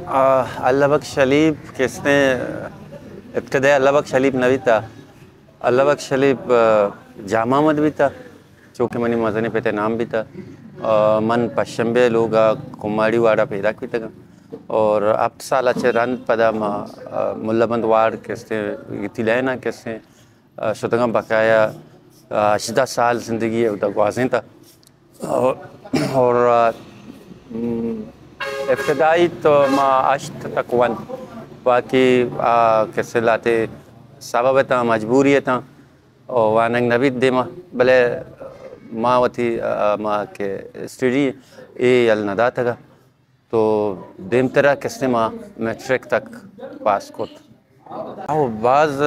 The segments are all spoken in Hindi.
अल्लाह बख्श शलीब किसने इब्तदा अल्लाह बख्श शलीब नवी था। अल्लाह बख्श शलीब जामा मद भी था चूँकि मनी मजने पे नाम भी था। मन पश्चिमे लोग कुमारी वाड़ा पैदा की तक और अब साल अच्छे रन पदा मुल्लाबंद वाड़ किसने इतिलाना किसने शुतगा बकाया अशदा साल ज़िंदगी उधर वाजें था और इब्तदाई तो माँ अश्त तक वन बाकी किससे लाते सबब था मजबूरी था और वानंग नबी देमा भले माँ वती माँ के स्टडी यल नदा था तो देम तरह किसने माँ मैट्रिक तक पास को और बाज़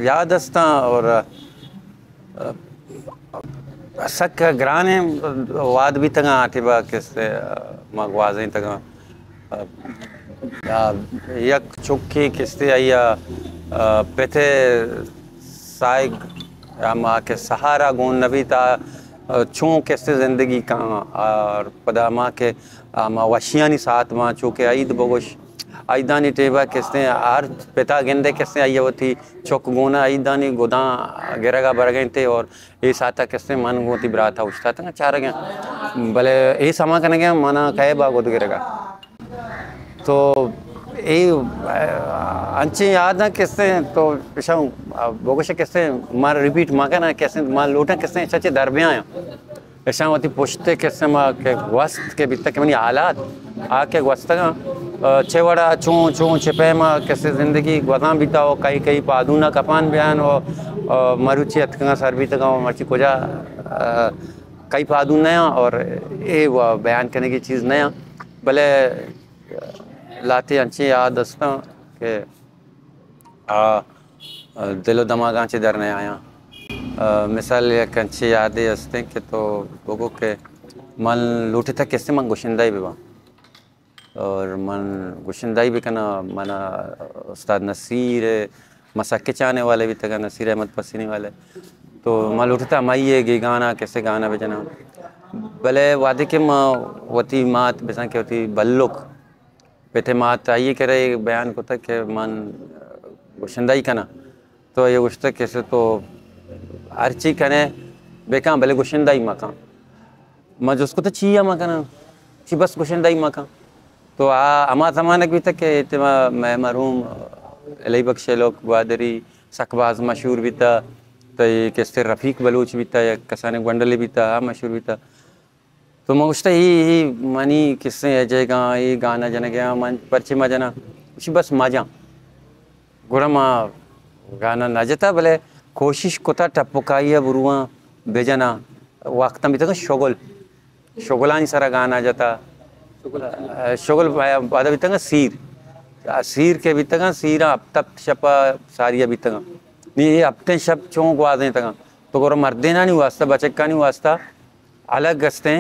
याद अस्ता और सक ग्राने वाद भी तंगा आते बा किससे मगवाज़े तंगा यक चुक्की किसते आया पेथे साइग माँ के सहारा गुण नबी था चूँ किसते ज़िंदगी का और पदा माँ के माँ वशियानी साथ माँ चूँकि ईद बगोश आईदानी टेबा किसने आर पिता गेंदे किसने आई वो थी चौक गुना आईदानी गोदा गिरगा बर गए थे और ये साथा किसने मन गोती बराता उछता था चार गया भले ये समा करने गया मना कहे बा गोद गिरेगा तो ये अंचे याद ना किसने तो पिछा बोगोश किसने मार रिपीट माँ का ना किसने मार लोटा किसने सच्चे दरमियाँ आया पिछा होती पुछते किसने माँ के वस्त के बीते के मनी हालात आके वस्त का छेवड़ा चूँ चूँ छिपे माँ कैसे ज़िंदगी गुज़ार बीता हो कई कई पादूना कपान बयान हो मरुची अथका सर भी तक मर्ची कोजा कई पादू नया और ये वो बयान करने की चीज़ नया भले लाते अच्छी याद अस्ता के दिलो दिमाग आँचे दर नया आया मिसाल एक अच्छी यादें अस्ते कि तो लोगों के मन लूटे था कैसे मन गुशिंदाई भी और मन गुशिंदाई भी करना मना उस्ताद नसीर मसाके चाहने वाले भी तक नसीर अहमद पसीनी वाले तो मन उठता माइए गे गाना कैसे गाना बेचना भले वादे के माँ वती मात बेसा के होती बल्लुक पेथे मात आइए करे बयान को तक के मन गुशिंदाई करना तो ये उठता कैसे तो अर्ची कने बेका भले गुशिंदाई मका मैं जिसको तो चाहिए मकाना ची बस गुशिंदाई मका तो अमा ज़मानक भी तक के इतना मैं मरूम अली बख्श लोग बादरी सकबाज मशहूर भी था तो ये किसते रफ़ीक बलूच भी था या कसाने गुंडले भी था मशहूर भी था तो मैं उससे ही मनी किससे अजयगा ये गाना जन गया मन परचे मजना उसी बस मजा गुरम गाना न जता भले कोशिश कोता टपकाइया बुरुआ बेजना वक्त भी तक शोगलानी सारा गाना जाता शुगल बाद भी तंगा सीर के भी तंगा सीरा अब तब शपा सारिया भी तंगा नहीं ये अपने शब चों गुआज़े तंगा तो गोरा मर्देना नहीं वास्ता बचक्का नहीं वास्ता अलग गस्ते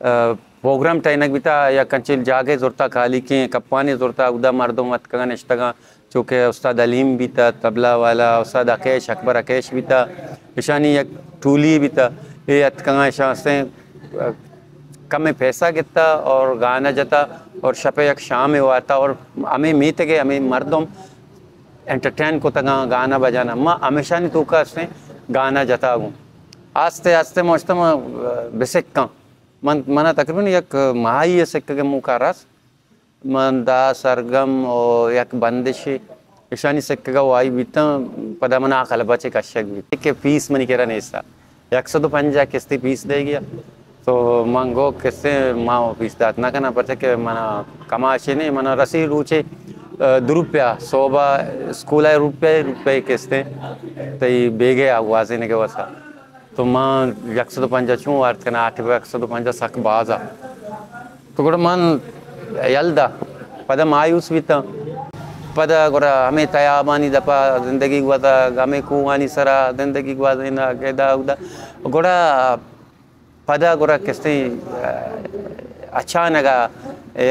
प्रोग्राम टाइनक भी था या कंचिल जागे जोरता खाली के कप्पाने जोरता उदा मर्दों मत कगा नश्तगा चूँकि उस्ताद अलीम भी था तबला वाला उस्ताद अकेश अकबर अकेश भी था ईशानी एक टूली भी था ये अतकगा ईशा से कम में पैसा गिरता और गाना जाता और शपे एक शाम में आता और हमें मीत के हमें मर्दों एंटरटेन को तक गाना बजाना माँ हमेशा नहीं तो का गाना जाता हूँ आस्ते आस्ते मौजता मैं बेसिक्का मना तकरीबन एक महाई सिक्क के मुँह का रस मन दा सरगम और एक बंदिशी ईशानी सिक्क का वाई बीता पदा मना खल बचे का शक भी के फीस मनी कह रहा नहीं सा 150 किस्ती फीस दे गया तो मंगो किससे माँ फीस दात ना करना पड़ता कि मना कमाशे नहीं मना रसी रूचे ₹2 सोबा स्कूल है रुपये किस्ते तो ये बेगे आवाज़ ने के वसा तो माँ 150 चूँ अर्थ करना 150 सक बाजा तो गुड़ मन यल्दा पदा मायूस भी था पदा गुड़ा हमें तयाबानी दपा जिंदगी गुआता हमें कुआनी सरा जिंदगी गुआता ना केदा उदा गुड़ा पदा गुरा किसते अच्छा नगा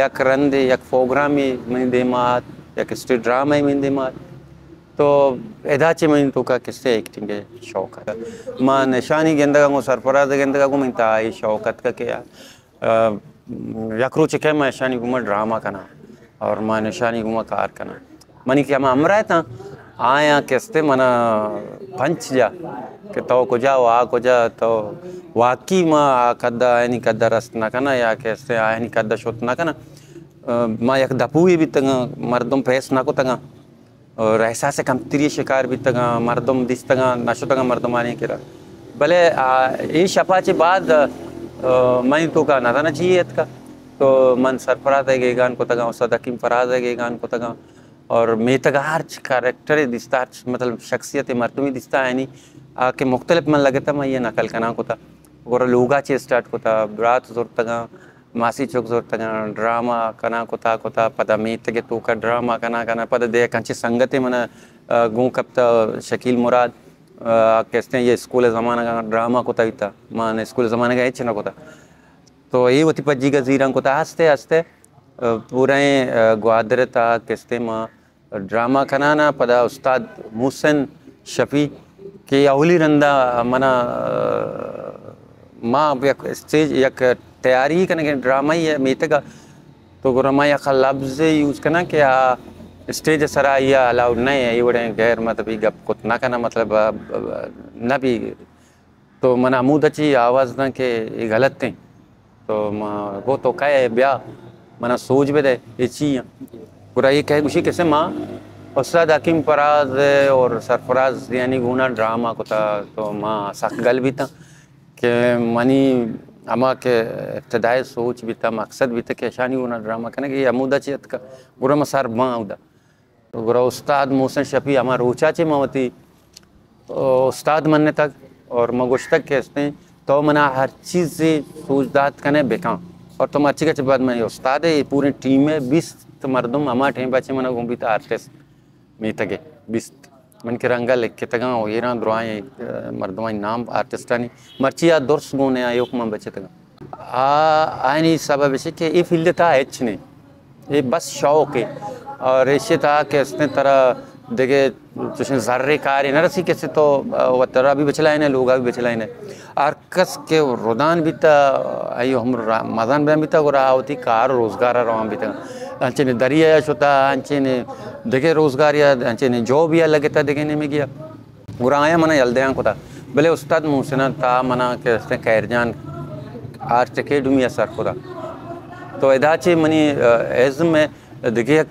एक रंदे एक प्रोग्राम ही मन देमात एक स्टेज ड्रामा ही मन देमात तो एदाचे मन तो का किसते एक्टिंग है शौक है माँ निशानी गेंदा को सरफराज गेंदा को मिलता है शौकत का क्या यकरू चिके मैं निशानी को मैं ड्रामा करना और मां निशानी घुमा कार कना मनी क्या मां अमरा था आया किस्ते मना पंच जा कि तो कुजा वा कुजा तो वाकई मां कदा यानी कदा रस्त ना कना या किस्ते यानी कदा शोत ना कना मां यक दपुई भी तंगा मर्दम फेस ना को तंगा और एहसास कमतरी शिकार भी तंगा मर्दम दिस तंगा नशो तंगा मर्दम आने के भले ये शपाचे बाद मैं तो का ना था ना चाहिए का तो मन सरफराज है गेगान को तगा उस्ताद हकीम फराज है गेगान को तगा और मे तगा हर कैरेक्टर दिसता मतलब शख्सियत मर्दमी दिसता है नहीं आके मुख्तलिफ मन लगे था मैं ये नकल कना को था और लोगा चे स्टार्ट को था रात जोर तगा मासी चौक जोर तगा ड्रामा कना को था पता मे तगे तो का ड्रामा कना कना पता दे कंचे संगते मन गू कप्ता शकील मुराद कहते हैं ये स्कूल ज़माना का ड्रामा को था मान स्कूल ज़माने का एच ना को था तो ये वती पज्जी का जीरा को था हंसते हंसते पूरे ग्वादर था कहते माँ ड्रामा खनाना पदा उस्ताद मोहसिन शफी के अवली रंदा मना माँ यक स्टेज यक तैयारी करने के ड्रामा ही है मीत का तो गुरमा यक लफ्ज़ यूज़ करना कि स्टेज सरा या अलाउड नहीं है ये बड़े गैर मतलब गप कुछ ना करना मतलब न भी तो मना अमूद अच्छी आवाज़ ना के ये गलत थी तो वो तो क्या है ब्याह मना सोच भी दे ये चीज़ पूरा ये कहे उसी कैसे माँ उस्ताद हकीम फराज और सरफराज यानी गुना ड्रामा को था तो माँ सख्त गल भी था कि मनी अमा के इब्तदाई सोच भी था मकसद भी था कि शानी गुना ड्रामा करने के अमूदा चीत का गुरा मसार माँ उदा तो गुरा उस्ताद मोहसिन शफी हमारा रोचा चे मावती उस्ताद मनने तक और मगोश तक कहते हैं तो मना हर चीज़ से सोचदात करने बेका और तुम अच्छी के बाद मैं उस्ताद है पूरी टीम में 20 मर्दम अमा टें बच्चे मना घूमी था आर्टिस्ट मी तगे 20 मन के रंगा लिख के तगा ये ना दुआएं मर्दमा नाम आर्टिस्टानी मर्चिया दुर्स गुने आयोग में बच्चे तगा आनी सबब से कि ये फील्ड था एच ने ये बस शौक है और ऐसे था कि इसने तरह देखे तुझे ज़र्रे कार न रसी कैसे तो वह तरह भी बचला है लोग भी बचला है आर्कस के रुदान भी था आयो हम मजान बयान भी था और आवती कार रोज़गार रहा भी था अंचे ने दरिया होता अंचे ने देखे रोज़गार या अंचे ने जॉब या लगे था देखे में गया गुरा आया मना यलदया को था भले उस्ताद मोहसिन था मना के उसने खैरजान आर्ट अकेडमी असर को था तो इदाचे मनी एज़म में देखिए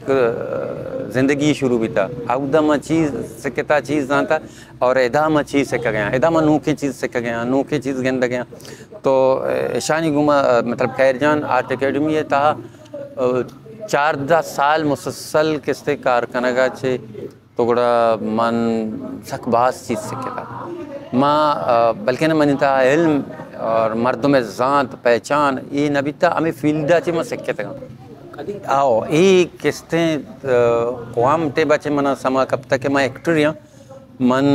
ज़िंदगी शुरू भी था अवदा में चीज़ सिकता चीज़ ना था और एदा में चीज़ सिक गया एदा में नूखे चीज़ सिक गया नूखे चीज़ गेंद गया तो ईशानी गुमा मतलब खैरजान आर्ट अकेडमी था 4-10 साल मुसलसल किस्ते कारखाना चे तो गुड़ा मन सकबास चीज़ सीखे था माँ बल्कि न मनीता इल्म और मर्दों में ज़ात पहचान ये नबी था हमें फील्डा चे मैं सीखे था आओ ये किस्ते कौम ते बच्चे मना समा कब तक मैं एक्टर या मन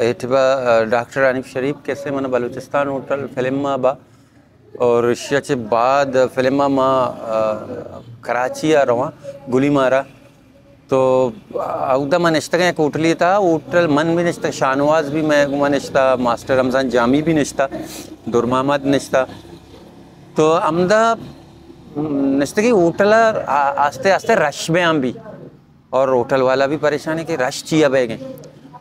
एठबा डॉक्टर अनीफ शरीफ कैसे मन बलूचिस्तान होटल फिल्म बा और चे बाद फिल्म माँ कराची आ रहा गुली मारा तो अवदा मैं निश्ता गया होटली था होटल मन भी निश्ता शाहनवाज भी मैं गुमा निश्ता मास्टर रमज़ान जामी भी निश्ता दुरमामद निश्ता तो अमदा निश्ता की होटल आस्ते आस्ते रश में आम भी और होटल वाला भी परेशान है कि रश चाहिए बह गए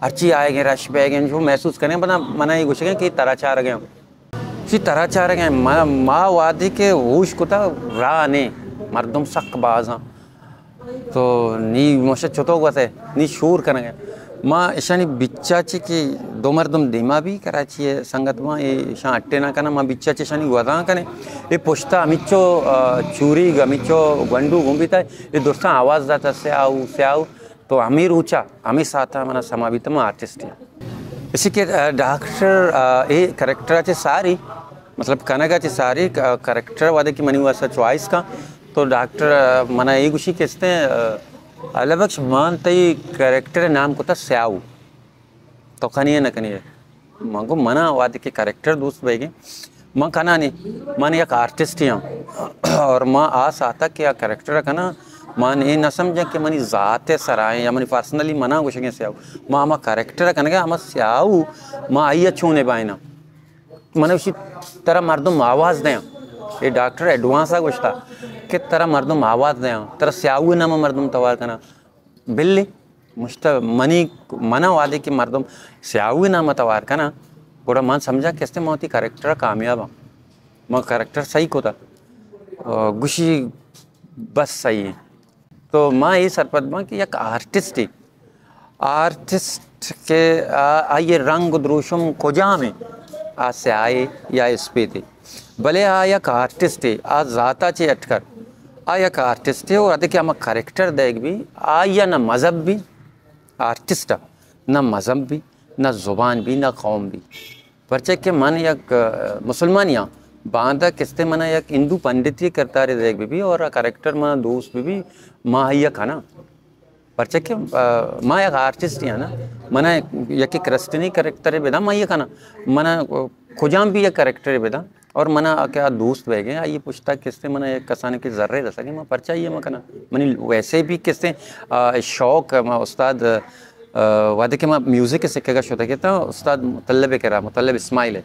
अर्ची आए गए रश बह गए जो महसूस करें बना मना ये कुछ गए कि तरह चाह गए सी तरह चाह गए माँ वादी के होश को था राह ने मर्दम सक बाज हाँ तो नी मोशे चुतो गए नी शूर करने गए माँ ईशानी बिच्चा चे कि दो मर्दम दिमा भी कराची है संगत माँ ये ईशा अट्टे ना करना माँ बिच्चा चे शानी वदा कने ये पुछता अमिचो चूरी अमिचो गंडू घूमता ये दोस्ता आवाज़ दाता से आओ तो अमीर ऊंचा अमीर साथा मना समावित में आर्टिस्ट है इसी के डॉक्टर ये करेक्टर चे सारी मतलब कनगा चे सारी करेक्टर वादे की मनी वासा चॉइस का तो डॉक्टर मना ये कुछ कहते हैं अलग मान तई करेक्टर नाम को था स्याऊ तो खनिए न खनिए माँ को मना वादे के करेक्टर दोस्त बहेगे माँ खाना नहीं माँ एक आर्टिस्ट ही और माँ आस आता कि करेक्टर का ना मान ये न समझे कि मनी ज़ाते सराय या मनी पर्सनली मना कुछ के स्याऊ माँ करेक्टर कन गया हम स्याऊ माँ आई अच्छू ने बायना मैंने उसी तरह मर्दम आवाज़ दें ये डॉक्टर एडवांस आ कुछ था कि तरह मर्दम आवाज़ दें तरह स्याऊ नाम मर्दम तवार करना बिल्ली मुश्त मनी मना वादे कि मर्दम स्याऊ नाम तवार करना पूरा मन समझा कैसे मोती करेक्टर कामयाब मैं करेक्टर सही को था गुशी बस सही है तो माँ ये सरपत माँ कि एक आर्टिस्ट के ये रंग द्रोशम खोजा में आज से आए या इस पे थे भले एक आर्टिस्ट है आज ज़ाता चे अटकर एक आर्टिस्ट है और आते कि हम करेक्टर देख भी या ना मज़हब भी आर्टिस्ट ना मज़हब भी ना ज़ुबान भी ना कौम भी परचे के मन एक मुसलमान या बांधा किस्ते मना एक हिंदू पंडित ही करता रहे देख भी और करेक्टर माँ दोस्त भी माँ है खाना परचे के माँ एक आर्टिस्ट है ना मना यकी क्रस्टनी करेक्टर है बेदा माँ ये खाना मना खुजाम भी एक करेक्टर है बेदा और मना क्या दोस्त बह गए ये पूछता किससे मना एक कसाने के ज़र्रे रह सके माँ परचा ही है माँ खाना मनी वैसे भी किससे शौक माँ उस्ताद वादे के माँ म्यूज़िक के सिक्के का शोता कहता हूँ उस्ताद मुतल्लब कह रहा मुतल्लब इस्माइल है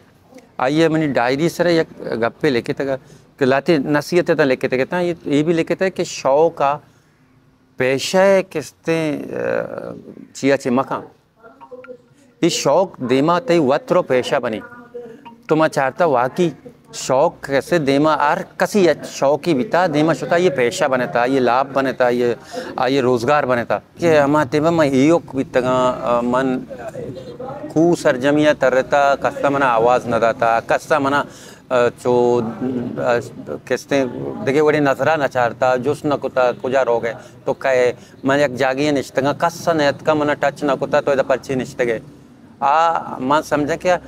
आइए मनी डायरी सर एक गप्पे लेके तक लाते नसीहतें तो लेके कहता है ये भी लेके था कि शौक का पेशा है किस्ते चिया चे मका इस शौक देमा तय वत्रो पेशा बनी तो मैं चाहता वाकई शौक कैसे देमा आर कसी शौकी बिता देमा शुता ये पेशा बनेता ये लाभ बनेता ये रोज़गार बनेता कि हमारे तेवा मैं योग बितगा मन खूब सरजमिया तरता कस्ता मना आवाज़ न दाता कस्ता मना जो किसते देखिए बड़ी नजरा नचारता जोश न कुता कुजा रोग है तो कहे मैं एक जागिए निश्तगा कस्सा नेत का मना टच न कुता तो इधर पर्ची निश्तगे मां समझा क्या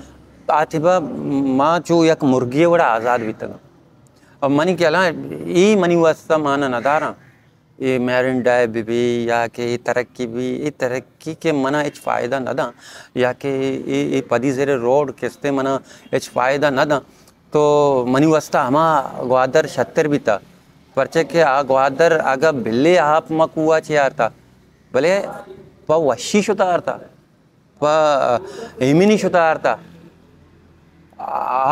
आतिबा माँ जो एक मुर्गी बड़ा आज़ाद भी तक और मनी क्या ला ये मनी वास्ता माना नदारा ये मैरिन डाय भी या कि ये तरक्की के मना इच फ़ायदा न दा या कि ये पदी ज़ेरे रोड किस्ते मना इच फ़ायदा न दा तो मनी वास्ता हमा ग्वादर 76 भी था परचे के ग्वादर आगा बिल्ले आप मकुआ चेयारता भले प वशी शुता आरता प एमिनी शुता आरता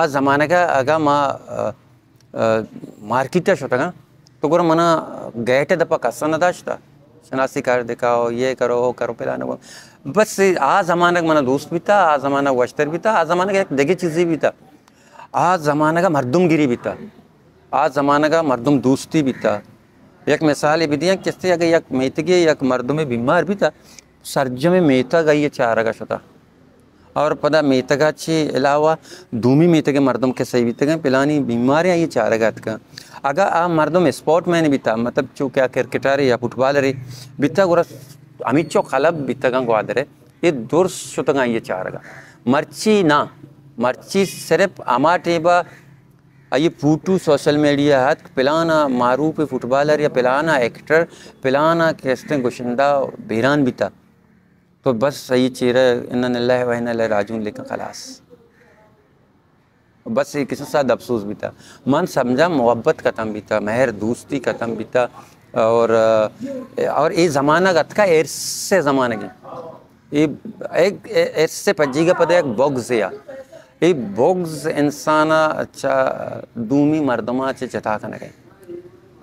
ज़माने का अगर माँ मार्केट होता ना तो गुरु मना गैटे दपा कस्सा न दाश्ता शनासी कर दिखाओ ये करो वो करो पिलाने वो बस ज़माने का मना दोस्त भी था ज़माना वश्तर भी था ज़माने का एक दगी चीज़ी भी था ज़माने का मर्दमगिरी भी था ज़माने का मर्दम दोस्ती भी था एक मिसाल भी दिया किससे अगर एक मेतगे एक मर्दम बीमार भी था सर्ज में मेता गई चारा का शुता और पता मेतगाची अलावा दूमी मेतगे मर्दम के सही बीते गए पिलानी बीमारियाँ ये चारगात का अगर आ मर्दम स्पोर्ट मैन भी था मतलब जो क्या क्रिकेटर या फुटबॉलर है बीता गुरा अमित चो खलब बीतगा ग्वादर है ये दूर शुतगा ये चारगा मर्ची सिर्फ अमा टेबा ये फूटू सोशल मीडिया हाथ पिलाना मारूफ फुटबॉलर या पिलाना एक्टर पिलाना कैसे गुशिंदा बेरान भी था तो बस सही चेहरा इन्ना लिल्लाहि व इन्ना इलैहि राजिऊन लेकर खलास बस ये किसी साथ अफसोस भी था मन समझा मोहब्बत ख़त्म भी था महर दोस्ती ख़त्म भी था और ये ज़माना गत का एर्स से ज़माने की ये एक एर्स से पज्जी का पता एक बोग्स या ये बोग्स इंसान अच्छा दूमी मर्दमा चे चता करने गए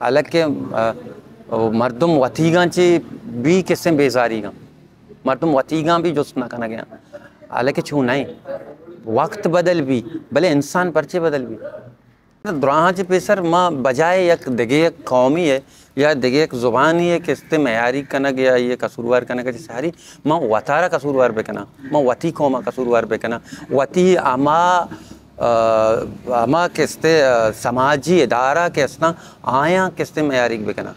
हालांकि मर्दम वतीगा चे भी किस्से बेजारी का मर्दम वतीगा भी जो सुना करना गया हालांकि छू नहीं वक्त बदल भी भले इंसान परचे बदल भी दुराहा चे पेसर माँ बजाय एक दिगे एक कौमी है या दिगे एक ज़ुबानी है किस्ते मयारी कनक या ये कसूरवार कनक सारी माँ वतारा कसूरवार बेकना माँ वती कौमा कसूरवार बेकना वती आमा किस्ते समाजी इदारा किस्ता आया किस्ते मयारी बेकना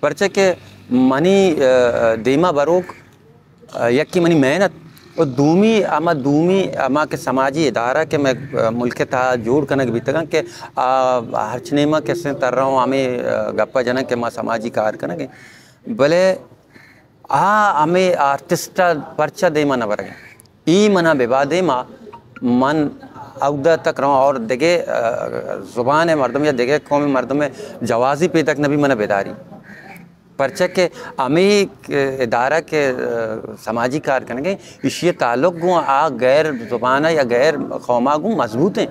परचे के मनी देमा बरोक यकी मनी मेहनत और दूमी आमा के समाजी इदारा के मैं मुल्क था जोड़ कनक भी तक के हरचने में कैसे तर रहा हूँ हमें गप्पा जना के माँ समाजी कार कनक भले हमें आर्टिस्टा परचा दे मना बर ई मना बेबा दे माँ मन अवदा तक रहा और देखे ज़ुबान है मर्दम या देखे कौम मर्दम में जवाज़ी पे तक नबी मना बेदारी परचा के हमें इदारा के समाजी कार करेंगे इसी ताल्लुक गो गैर ज़ुबाना या गैर कौमा गो मजबूत हैं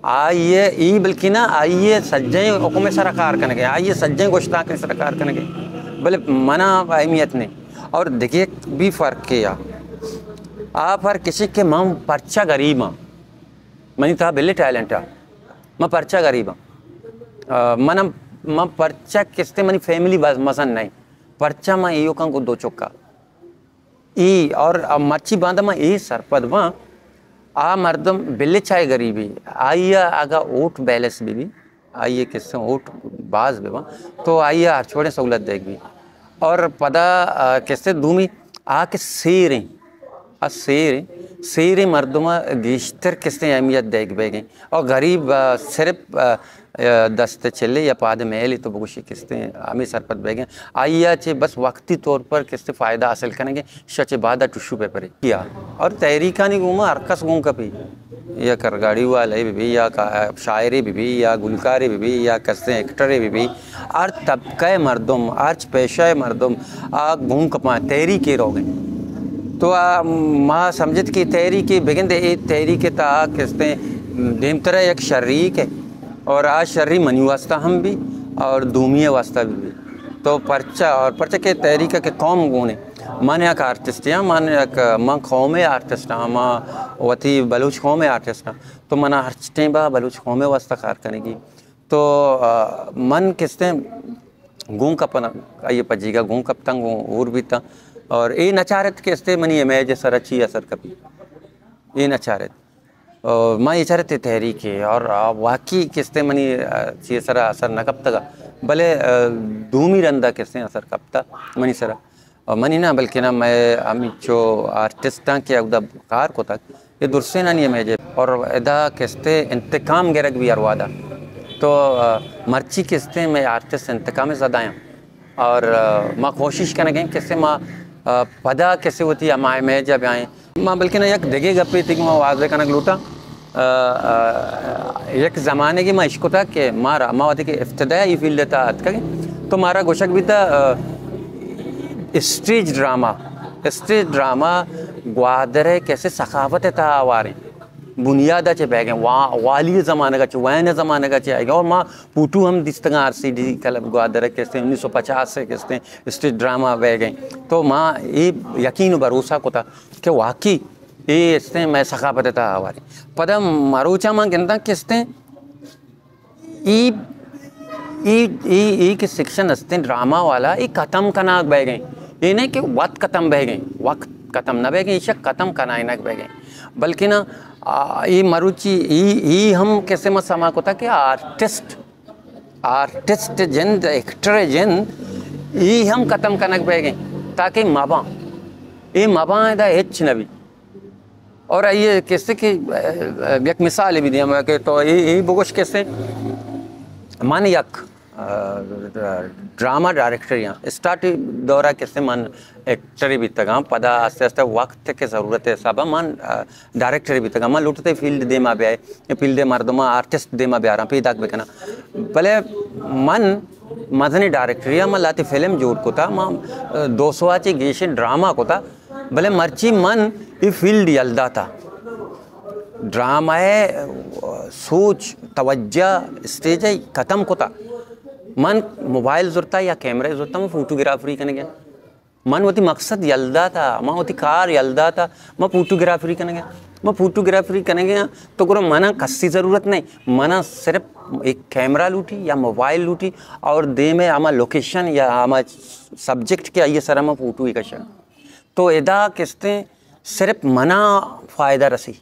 आइए ई बल्कि ना आइए सज्जें हुक्म सरकार करेंगे, आइए सज्जें गोश्ता के सरकार करेंगे बोले मना अहमियत नहीं। और देखिए भी फ़र्क किया आप हर किसी के माँ पर्चा गरीब हाँ मनी था बिल्ले टैलेंट है मैं पर्चा गरीब हाँ मना मैं पर्चा किसते मनी फैमिली बस मसन नहीं पर्चा मैं यो का को दो चुका ई और मच्छी बांधा मैं ई सरपद वहाँ आ मर्दम बिल्ले चाहे गरीबी आइए आगा ओट बैलेंस भी आइए किससे ओट बाज भी वहाँ तो आइए हर छोड़े सहूलत देगी और पदा किससे दूमी आके शेर मर्दमा गेश्तर किसने अहमियत देख बेगें और गरीब सिर्फ दस्ते चले या पाद महल तो बगुशी किसते हमें सरपत बेगें आइया चे बस वक्ती तौर पर किसते फ़ायदा हासिल करेंगे शचे बाद टुशू पेपर किया और तहरीका नहीं घूमा अरकस घूम कभी या करगाड़ी वाले भी या शायरी भी या गुलकारी भी या कस्ते एक्टरे भी और तबका मर्दम अर्च पेशा मर्दम आ घूम कपा तहरी के रोगे तो माँ समझत की तहरी के बेगन दे तहरी के ता किसते देम तरह एक शरीक है और आज शर्री मनी वास्ता हम भी और दूमिया वास्ता भी तो पर्चा और पर्चा के तहरीका के कौम गुणे मन एक आर्टिस्ट या मन एक माँ कौमे आर्टिस्ट हाँ माँ वती बलूच कौमे आर्टिस्ट हाँ तो मना हर बा बलूच कौमे वास्ता कार करेगी तो मन किसते गूँ कपना ये पजीगा गूँ कप तंग और भी था और ये नचारत किसते मनी इमेज सर अच्छी असर कभी ये नचारत और माँ ये चाहते तहरीक है और वाकई किसते मनी ये सरा असर न कब तक भले धूमी रंदा किसते असर कब तक मनी सरा और मनी ना बल्कि ना मैं अमी जो आर्टिस्ट के उदा कार को तक ये दुर्से ना नहीं मेजे और इदा किसते इंतकाम गिरक भी अरवादा तो मर्ची किसते मैं आर्टिस्ट इंतकाम ज़्यादा आया और माँ कोशिश करने गए किससे माँ पदा कैसे होती है माँ में जब आए माँ बल्कि ना एक देखे गप्पे थी माँ वाजे कनक लूटा एक ज़माने की माँ इश्क था कि मारा माँ वाते के इफ्तदाई फील्ड था तो मारा गोशक भी था स्टेज ड्रामा ग्वादरे कैसे सखावत था आवारे बुनियादा चे बैगे वाली ज़माने का चे वैन ज़माने का चे आएगा और माँ पूटू हम दिस्तगा RCD कलब ग्वादरे कैसे 1950 से कैसे स्टेज ड्रामा बह गए तो माँ ये यकीन भरोसा को था कि वाकई ये इसने मैं सखावत था हमारी पदा मरोचा माँ कहता किसते ई के सेक्शन हंसते ड्रामा वाला ये ख़त्म कनाक बह गए ये नहीं कि वक्त ख़त्म बह गए वक्त ख़त्म न बह गए इसे ख़त्म कनाइनक बह गए बल्कि ना ये मरुचि ये हम कैसे मत समा को था कि आर्टिस्ट जिन एक्टर जिन ये हम ख़त्म कनक बह गए ताकि माबा ये माबा इदा हिच नबी और ये कैसे कि एक मिसाल भी दिया कि तो ये बोगोश कैसे मान यक ड्रामा डायरेक्टर यहाँ स्टार्ट दौरा कैसे मन एक्टर भी तगा पदा आस्ते आस्ते वक्त के ज़रूरत है सब मन डायरेक्टर भी तगा मन लुटते फील्ड दे मा ब्याए फील्ड मर्दमा आर्टिस्ट दे मा ब्यारा पे दाग बेकना भले मन मजनी डायरेक्टर या मन लाती फिल्म जोड़ को था माँ 200 आची गेशे ड्रामा को था भले मर्ची मन ये फील्ड यलदा था ड्रामा है सोच तवज्जा स्टेज है ख़त्म को था मन मोबाइल ज़रूरता या कैमरा ज़रूरता मैं फोटोग्राफरी करने गया मन वती मकसद यलदा था माँ वती कार यलदा था मैं फोटोग्राफरी करने गया मैं फोटोग्राफरी करने गया तो करो मना कस्सी ज़रूरत नहीं मना सिर्फ एक कैमरा लूटी या मोबाइल लूटी और दे में आमा लोकेशन या आमा सब्जेक्ट के आइए सर मैं फोटो ही कशा तो एदा किसते सिर्फ मना फ़ायदा रसी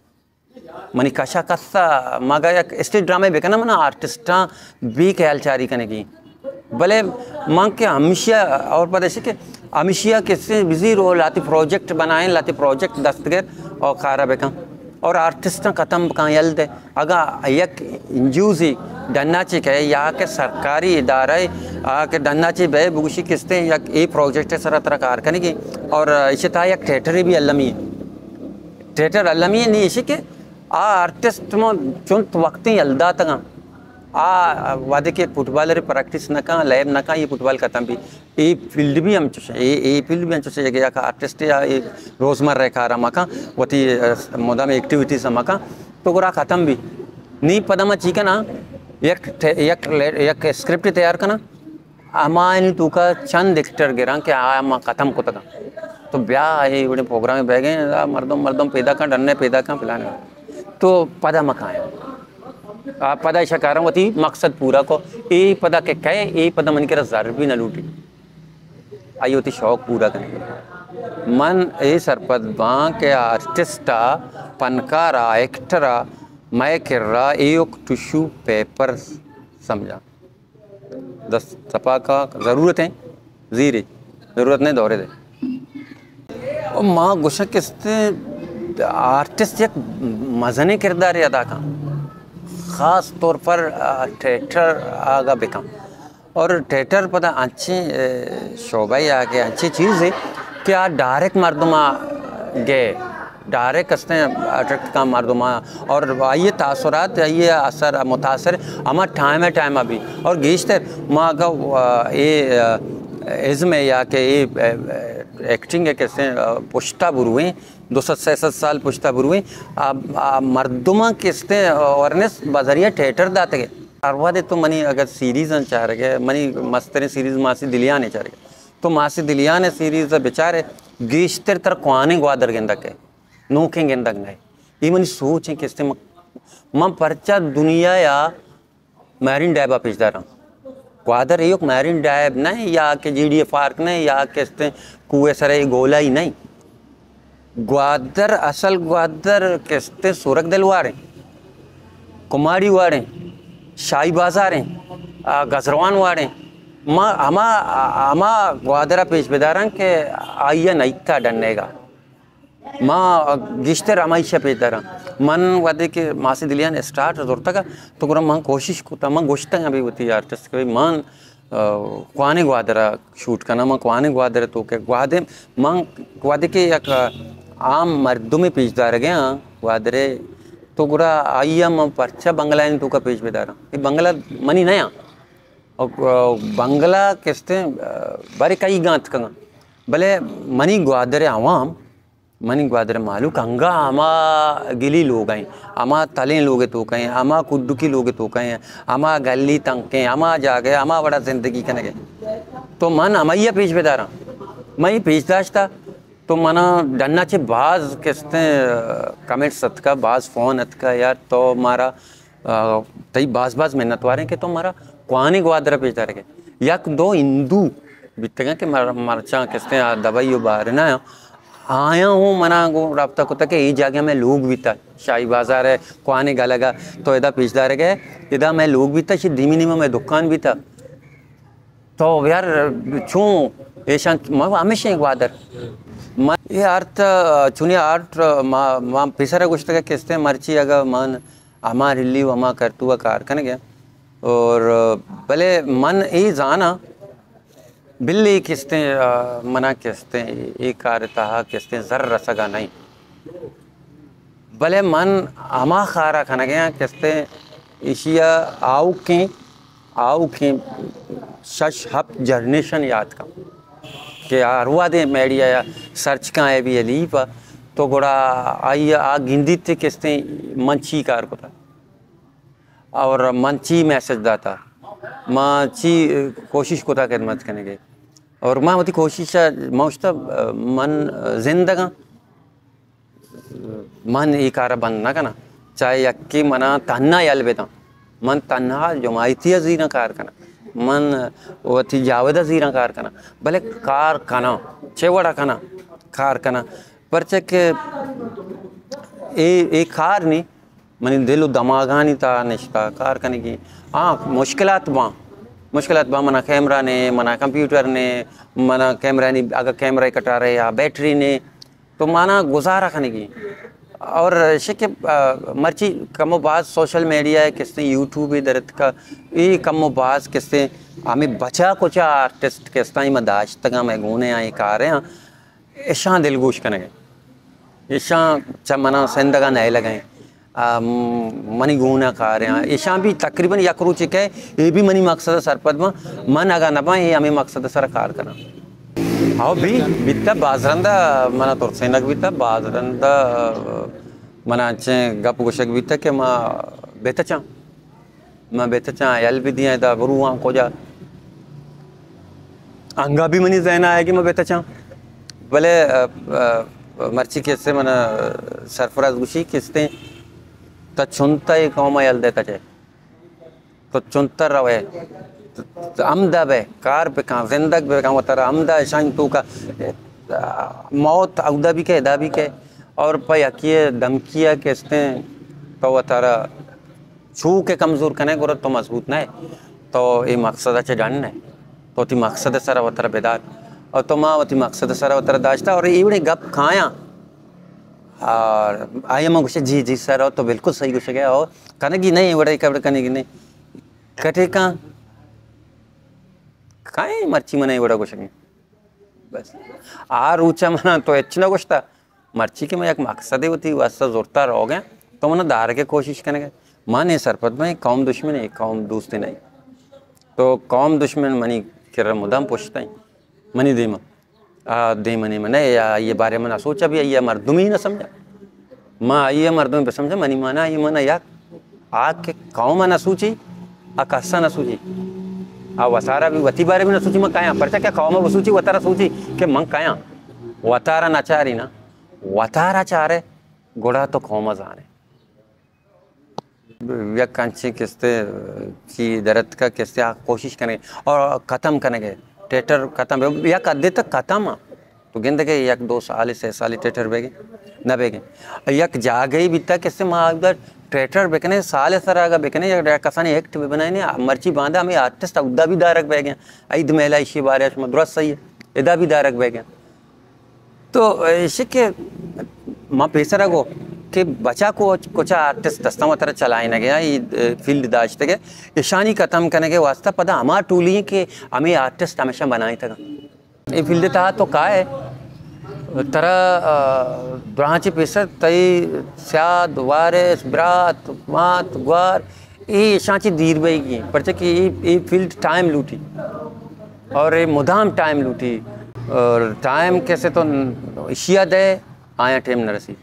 मनी कशा कस्सा मगा या स्टेज ड्रामे बेकना मना आर्टिस्टा भी ख्यालचारी करने की भले मांग के हमेशा और पता है कि हमेशा किससे बिजी रो लाती प्रोजेक्ट बनाए लाती प्रोजेक्ट दस्तगर और खारा बेका और आर्टिस्ट ख़त्म कहाँ यल दे अगर एक इंजूजी डन्नाची के या के सरकारी इदारा के डन्नाची बे बुगुशी किस्ते या ये प्रोजेक्ट है सर तरह कार करने की और इसे था एक थिएटर भी अल्लमी नहीं इसे के आर्टिस्ट में चुनत वक्त यलदा तक वादे के फुटबॉलर प्रैक्टिस नका लैब नका ये फुटबॉल खत्म भी ये फील्ड भी हम चुसे ये फील्ड भी हम चुसे या आर्टिस्ट या ये रोज़मर्रा का रहा मका वती मोदा में एक्टिविटीज मका तो गोरा ख़त्म भी नी पदा मा चीका ना एक स्क्रिप्ट तैयार करना अमा तू का चंद एक्टर गिरा कि अमा खत्म को तक तो ब्याह ये बड़े प्रोग्राम में बह गए मर्दम मर्दम पैदा कर डरने पैदा कर पिलाने तो पदा मकाए आप पदा शकार होती मकसद पूरा को ये पदा के कहे ये पदा मन के जर भी न लूटी आई होती शौक पूरा करने मन ये सरपद बाँ के आर्टिस्टा पनकारा एक्टरा मैं कर रहा एक टिश्यू पेपर समझा 10 सपा का ज़रूरत है ज़ीरे ज़रूरत नहीं दौरे दे और माँ गुस्सा किसते आर्टिस्ट एक मज़ने किरदार अदा का ख़ास तौर पर थिएटर आगा बिका और थिएटर पता अच्छी शोभा ही आगे अच्छी चीज़ है कि आप डायरेक्ट मर्दमा गए डायरेक्ट कसते अट्रैक्ट का मर्दमा और आइए तासुरात आइए असर मुतासर हमारा टाइम अभी और गेश्तर माँ का ये इज़्म या कि ये एक्टिंग है कैसे पुश्ता बुरुए 267 साल पुश्ता बुरुए मर्दमा किसते अवेयरनेस बजरिया थिएटर दाते गए अरवादे तो मनी अगर सीरीज़ चाह रहे मनी मस्तरे सीरीज़ मासी दिलिया नहीं चाह रहे तो मासी दिलिया ने सीरीज़ बेचारे गेश्तर तर कुआने ग्वादर गेंदा के नोखे गेंदा गए ये मनी सोच है किसते मां परचा दुनिया या मैरिन डैबा पिछदा रहा ग्वादर एक मैरिन डैब नहीं या के GDF पार्क नहीं या किसते कुएं सरे गोला ही नहीं ग्वादर असल ग्वादर किसते सूरक दिलवारे कुमारी वारे शाही बाजार हैं गजरवान वारे माँ अमा ग्वादरा पेश बेदारन के आइया नहीं था डरने का माँ गिश्तर अमाइशा पेदारा मन वादे के माँ से दिलिया ने स्टार्ट जोरता का तो गुरा माँ कोशिश करता माँ गोश्ता अभी होती आर्टिस्ट के माँ कुआने ग्वादरा शूट करना माँ कुआने ग्वादरा तो के ग्वादे माँ ग्वादे के एक आम मर्दों में पेशदार गए ग्वादरे तो गुरा आइया माँ परचा बंगला ने तो का पेश बेदारा ये बंगला मनी नया और बंगला किसते बारे कई गांत का भले मनी ग्वादरे आवाम मनी ग्वादरे मालू कंगा आमा गिली लोग हैं आमा तलें लोग तो कहें आमा कुड्डुकी लोग तो कहें आमा गली तंके आमा जागे आमा बड़ा जिंदगी कने गए तो मन अमैया पेश बेदारा मैं पेशदाश्ता तो मना डन्ना चे बाज किसते कमेंट सत का बाज फ़ोन अत का यार तो मारा तई बाज मेहनत वारे के तो मारा कुआने ग्वादरा पेश दारे के यक दो हिंदू बीतगा के मरचा किसते दवाई बाहर ना आया हूँ मना को रफ्ता को तक ये जगह में लोग बीता शाही बाजार है कुआने गलगा तो इधर पेश दारे गए इधर मैं लोग बीता शी धीमी नीमा में दुकान बीता तो यार छूँ ये शांत मैं हमेशा ग्वादर ये अर्थ चुने आर्ट माँ पिसरा कुछ तक किसते मर्ची अगर मन अमा रिलीव अमा करतुआ कार कन गया और भले मन ये जाना बिल्ली किसते मना किसते एक कार तहा किसते जर रसगा नहीं भले मन अमा खारा खाना गया किसते इशिया आओ के शश हप जनरेशन याद का कि अरवा दे मेडिया या सर्च का है भी अलीफ तो गोड़ा आई आ गिंदी थे किसते मंची कार को था और मंची मैसेज दाता मंची कोशिश को था खिदमत करने के और माँ होती कोशिश मौजता मन जिंदगा मन एक कार बंद ना करना चाहे यक्की मना तन्ना यल बेता मन तन्हा जमायती जीना कार करना मन वती जावेदा जीरा कार करना भले कार कना चेवड़ा कना कार कना परचे के ए कार नहीं मनी दिलो दमागानी था निश्ता कार करने की मुश्किलात बा मना कैमरा ने मना कंप्यूटर ने मना कैमरा ने अगर कैमरा कटा रहे या बैटरी ने तो माना गुजारा करने की और शिके मर्ची कमो बाज सोशल मीडिया है किसने यूट्यूब इधर का ये कमो बाज किसने हमें बचा कुछ आर्टिस्ट किसना ही मदाश तक मैं गुने आए कार हैं ऐशा दिलगोश करेंगे ऐशा चमना सिंदगा नए लगाएं मनी गुना कार हैं ऐशा भी तकरीबन यकरू चिके ये भी मनी मकसद सरपद में मन अगा न पाए ये हमें मकसद सर कार करना हाँ भी बिता बाजरंदा मना तुरसेनक बिता बाजरंदा मना अच्छे गप गोशक बिता के माँ बेतचा मैं बेतचा यल भी दिया था बरुआ को जा अंगा भी मनी जहना है कि मैं बेतचा भले मर्ची किससे मन सरफराज गुशी किसते तो चुनता ही कौमा यल देता चाहे तो चुनता रहे तो अमदा बे कार पे कहाँ जिंदग बे कहाँ वतरा अमदा शाइन तू का मौत अवदा भी के दा भी के और पे यकिए धमकिया किसते तो वतरा छू के कमज़ोर कने गुरत तो मजबूत नहीं तो ये मकसद अच्छे जानने तो ती मकसद सारा वतरा बेदार और तो माँ वती मकसद सारा वतरा दाश्ता और इवड़े गप खाया और आया माँ कुछ जी सर तो बिल्कुल सही कुछ गया और कने की नहीं वड़े कब कने की नहीं कटे का खाए मर्ची मना वड़ा कुछ नहीं बस आर ऊंचा मना तो इतना कुछ था मर्ची के मैं एक मकसद होती वास्ता जोरता रहोगे तो मना दार के कोशिश करेंगे माने सरपत में कौम दुश्मन है कौम दोस्ती नहीं तो कौम दुश्मन मनी किर मुदाम पूछता ही मनी दे मनी मने या ये बारे में ना सोचा भी ये मर्दुम ही ना समझा माँ ये मर्दुम पे समझा मनी माना ये मना या आग के कौम ना सूची आकाशा ना सूची आ वसारा भी वती बारे में ना सूची मैं काया परचा क्या कौम वो सूची वतारा सूची के मंग काया वतारा नाचारी ना वतारा चारे गोड़ा तो कौम जाने व्यक्ति किस्ते की दर्द का किस्ते कोशिश करेंगे और ख़त्म करेंगे टेटर ख़त्म या कदे तक ख़त्म तो गिनते के एक 2 साल से साल टेटर बेगे न बेगे यक जा गई बीता किस्ते माँ उधर टेटर बेकने साल सरागा बेकने या कसाने एक्ट भी बनाए ने मर्ची बांधा हमें आर्टिस्ट उदा भी दारक बेगे ईद मेला इसी बारे में दुरुस्त सही है इदा भी दारक बेगे तो इसी के माँ पेसरा को कि बचा को कुछ आर्टिस्ट दस्ता तरह चलाए न गया ये फील्ड दाश्ते के ईशानी ख़त्म करने के वास्ता पता हमार टूली कि हमें आर्टिस्ट हमेशा बनाए था ये फील्ड था तो का है तरह ब्रांच पेसर तई स्याद वारिस ब्रात मात ग्वार ये ईशाची दीर बेगी पर कि ये फील्ड टाइम लूटी और ये मुदाम टाइम लूटी और टाइम कैसे तो इशिया दे आया टाइम न रसी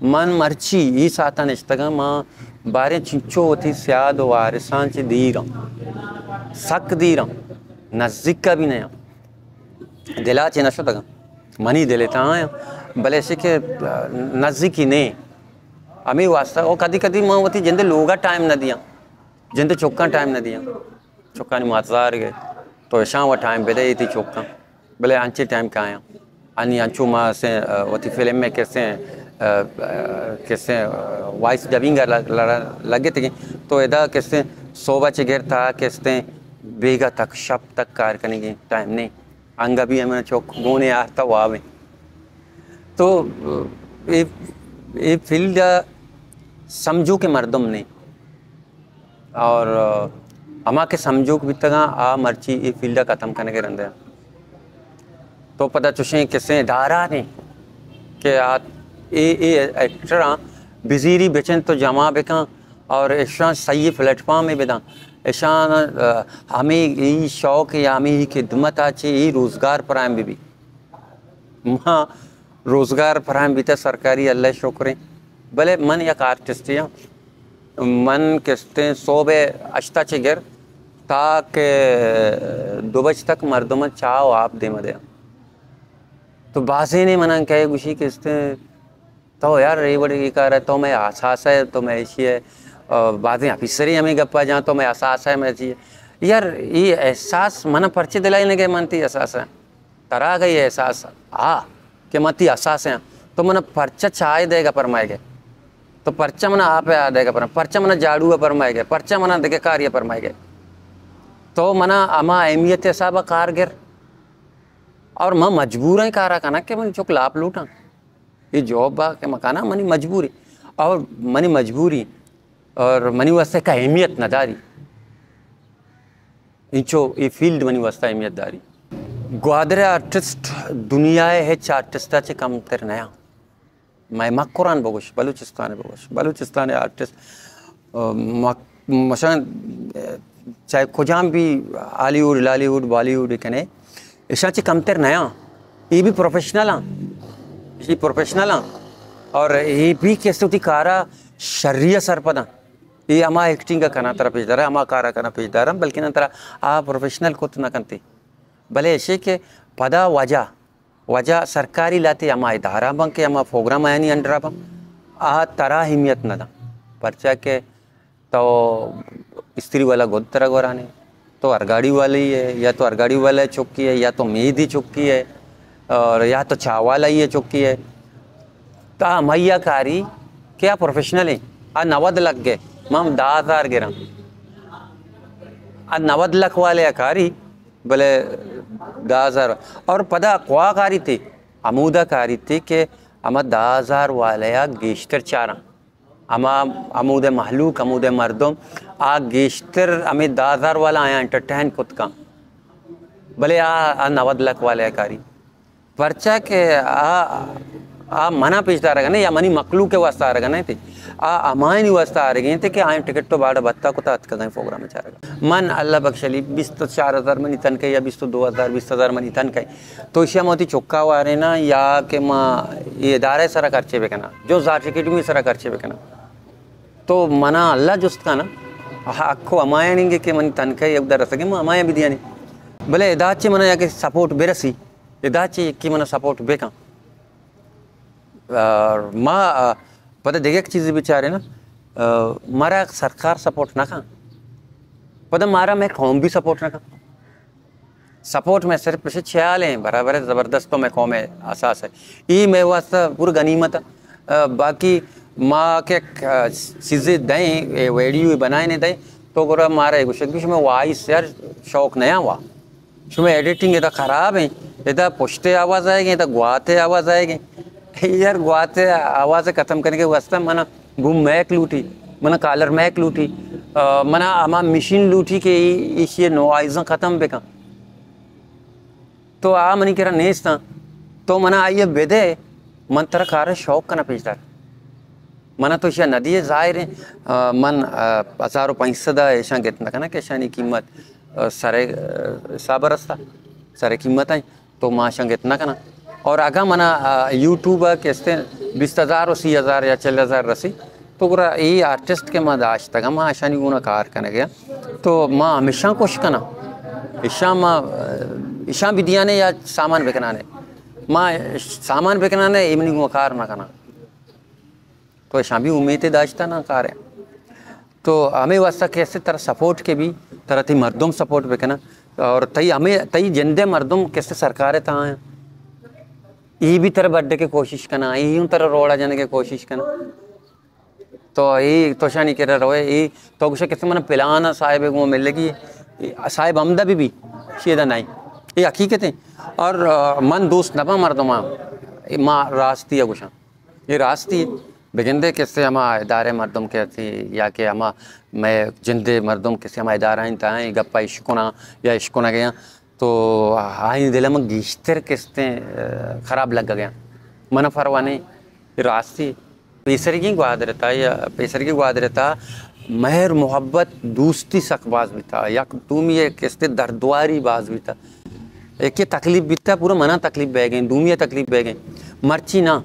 मन मर्ची ये साता निश्तगा माँ बारे चिंचो होती स्याद वारिसां ची दीरा सक दीरा नज़दीक का भी नहीं दिला चे नशो तगा मनी दिले ताया भले से के नज़दीक ही नहीं हमें वास्ता वो कदी कदी माँ होती जिंदे लोगा टाइम न दिया जिंदे चौका टाइम न दिया चौका ने मातजार गए तो शाम वो टाइम पे दे थी चौका भले अंचे टाइम का आया अन्य अंचो माँ से होती फिल्म में कैसे वॉइस डबिंग लगे थे तो इधर कैसे सोबा चिगर था कैसे बेगा तक शब तक कार करने की टाइम नहीं अंगा भी हमें चौक गोने आता वो आवे तो ये फील्ड समझो के मर्दम नहीं और अमा के समझो भी तक आ मर्ची ये फील्ड ख़त्म करने के रंदे तो पता चुशे कैसे डारा नहीं कि आ एक्टर बिजीरी बेचन तो जमा बेका और ऐसा सही प्लेटफॉर्म में बेदा ऐसा हमें यही शौक या हमें यही खिदमत आचे यही रोज़गार फराहम भी माँ रोज़गार फराहम भी था सरकारी अल्लाह शुक्र भले मन या आर्टिस्ट या मन किस्ते सोबे अश्ता चिगर ताकि 2 बजे तक मर्दम चाहो आप दे मदे तो बाजे ने मना कहे गुशी किस्ते तो यार ये बड़ी कार है तो मैं आसास है तो मैं ऐसी है बातें ऑफिसरी हमें गप्पा जहाँ तो मैं एहसास है मैं चाहिए यार ये एहसास मन पर्चे दिलाई लगे मनती एहसास है तरा गई एहसास कि मती एहसास है तो मन पर्चा चाय देगा परमाएगा तो पर्चा मना आप आ देगा पर्चा मना झाड़ू परमाएगा पर्चा मना देखे कार्य परमाएगा तो मना अमा अहमियत साहब कारगर और मैं मजबूर है कारा खाना कि मैंने चुक लाभ लूटा ये जॉब बा के मकाना मनी मजबूरी और मनी मजबूरी और मनी वास्ते का अहमियत नदारी इंचो ये फील्ड मनी वास्ते अहमियत दारी ग्वादरे आर्टिस्ट दुनिया है आर्टिस्टाचे कम तर नया मैं मक्कुरान बगोश बलूचिस्तान आर्टिस्ट मशान चाहे खुजाम भी हॉलीवुड लॉलीवुड बॉलीवुड कने ऐसा कम तर नया ये भी प्रोफेशनल और ये भी कैसे होती कारा शर्रिया सरपदा ये अमा एक्टिंग कना तरह पेश दारा अमा कारा कना पेश दारा बल्कि ना तरह आ प्रोफेशनल को ना करते भले ऐसे के पदा वजह वजह सरकारी लाते अमा इदारा बंग के अमा प्रोग्राम आया नहीं अंडरा बंग आ तरह हिमियत ना परचा के तो स्त्री वाला गोद तरह गोराने तो अरगाड़ी वाले ही है या तो अरगाड़ी वाला चौकी है या तो मेहदी चौकी है और या तो चावाला ही है चौकी है ता मैया कारी क्या प्रोफेशनल है आ 90 लाख गए मम 10,000 गिरा आ 90 लाख वाले कारी भले 10,000 और पदा क्वा कारी थी अमूदा कारी थी कि अमा 10,000 वाले गेस्टर चारा अमा अमूद महलूक अमूद मर्दम आ गेस्टर अमे 10,000 वाला आया एंटरटेन खुद का भले आ 90 लाख वाले कारी पर्चा के आ मना पेशदार रहेगा नहीं या मनी मकलू के वास्ता आ रहेगा नहीं थी आ अमायनी वास्ता आ रही थे कि आए टिकट तो बाढ़ बत्ता को तात कहीं प्रोग्राम में चाह रहेगा मन अल्लाह बख्शली 20 तो 4,000 मनी तन के या 20 तो 2,000 20,000 मनी तन के तो इशिया मोती चौका आ रहे ना या कि माँ ये इदारे सारा खर्चे बेकना जो जार टिकट में सारा खर्चे बेकना तो मना अल्लाह जुस्त का ना आखो अमाया नहीं कि मनी तन के उधर रसगे मैं अमाया भी दिया नहीं भले इदाचे मना या कि सपोर्ट बेरसी इदाचे कि मना सपोर्ट बेका माँ पता देखे एक चीज़ बेचारे ना मारा सरकार सपोर्ट ना खा पता मारा मैं कौम भी सपोर्ट ना खा सपोर्ट में सिर्फ पीछे ख्याल हैं बराबर है ज़बरदस्त तो मैं कौम है असास है ये मैं वास्ता पूरा गनीमत बाकी माँ के चीज़ें दें वीडियो बनाए नहीं दें तो गोरा मारा एक कुछ में वाइस यार शौक नया हुआ शुमें एडिटिंग इतना ख़राब है इतना पुश्ते आवाज़ आएगी इतना गुआते आवाज़ आएगी यार गुआते आवाज़ ख़त्म करने के वास्ते मना गुम मैक लूटी मना कालर मैक लूटी मना अमा मशीन लूटी के ये नोआइज़ ख़त्म बेका तो आ मनी करा नेस था तो मना आइए बेदे मन तरह कार शौक करना पेशदार मना तो ऐसा नदी है जाहिर है मन 1,500 ऐसा कितना का ना कि ऐसा कीमत सारे साबरस्ता सारे कीमत आई तो माशा कितना का ना और आगा मना यूट्यूब कैसे 20,000 और 30,000 या 40,000 रसी तो पूरा ये आर्टिस्ट के माँ दाश तक माँ ऐसा नहीं गुना कार करने गया तो माँ हमेशा कोशिश करना ईशा भी दिया ने या सामान बेकना ने माँ सामान बेकना ने इवनिंग वो कार ना करना तो ऐसा भी उम्मीद दाश्ता ना कार है तो हमें वास्ता कैसे तरह सपोर्ट के भी तरह थी मर्दम सपोर्ट बेकना और तई हमें तई जिंदे मर्दम कैसे सरकार है तहाँ ये भी तरह बढ़ने की कोशिश करना ये तरह रोड़ा जाने की कोशिश करना तो ये तो शानी कह रहा है ये तो कुछ कैसे मैंने पिलाना साहिब वो मिलेगी साहिब अमदा भी शेदा नहीं ये हकीकत है और मन दोस्त नबा मर्दो माँ रास्ती है कुछ ये रास्ती है बेजिंदे किससे हम इदारे मर्दम के थी या कि हम मैं जिंदे मर्दम किससे हम इदारा इन ताएं गप्पा इश्कुना या इश्कुना गया तो आई दिल में गिश्तर किस्ते ख़राब लग गया मन फरवाने रास्ती पेसर की गुआद रहता या पेसर की गुआद रहता महर मोहब्बत दोस्ती सकबाज भी था या तुम ये किस्ते दर्दवारी बाज भी था एक ये तकलीफ भी था पूरा मना तकलीफ बह गई दूमिया तकलीफ बह गई मर्ची ना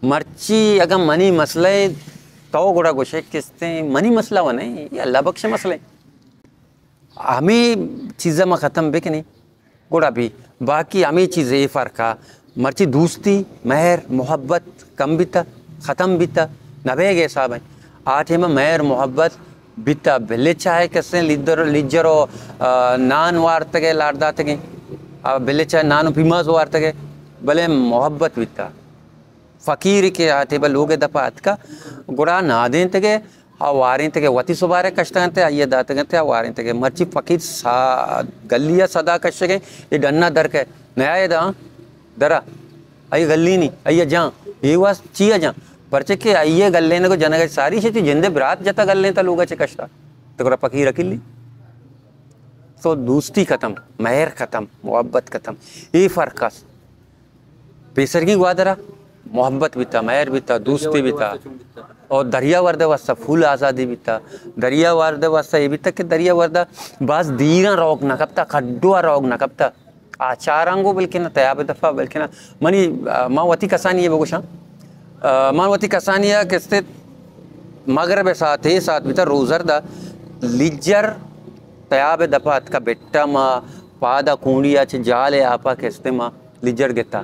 मर्ची अगर मनी मसले तो गोड़ा गोशे किस्ते मनी मसला हुआ नहीं ये अल्लाह बख्शे मसले हमें चीज़ें में ख़त्म बे कि नहीं गोड़ा भी बाकी हमें चीज़ें ये फ़र्क है मर्ची दोस्ती महर मोहब्बत कम बीता ख़त्म बीता नबे गए साहब है आठ में महर मोहब्बत बीता बिल्ले चाहे कैसे लिजरो नान वारते गए लाड़दाते गए बिल्ले चाहे नान फिमाज वारते गए भले मोहब्बत बीता फ़कीर के आते बल लोग दपात का गुड़ा ना दें तगे आ वारें तगे वती सुबारे कष्ट गंते आइए दाते गंते आ वारें तगे मर्ची फ़कीर सा गलिया सदा कष्ट गए ये डन्ना दर के नया ये दा दरा आई गली नहीं आइए जहाँ ये वास चिया जहाँ परचे के आइए गले ने को जनग सारी शेती जिंदे बरात जता गले ता लोगा चे कष्ट तो गुड़ा फ़कीर अकेली तो दोस्ती ख़त्म महर ख़त्म मोहब्बत ख़त्म ये फ़र्क है पेसर की ग्वादरा मोहब्बत भी था महर भी था दोस्ती भी था और दरिया वर्दा वास्ता फूल आज़ादी भी था दरिया वर्दा वास्ता ये भी था कि दरिया वर्दा बास दीना रोग न कब था खड्डुआ रोग न कब था आचारांगो बल्कि ना तयाब दफ़ा बल्कि ना मनी माँ वती कसानी है बगुशा माँ वती कसानिया किस्ते मगरब साथ ही साथ बिता रोजर दा लिजर तयाब दपात का बेट्टा मा पादा कुंडिया च जाले आपा केस्ते मा लिजर गेता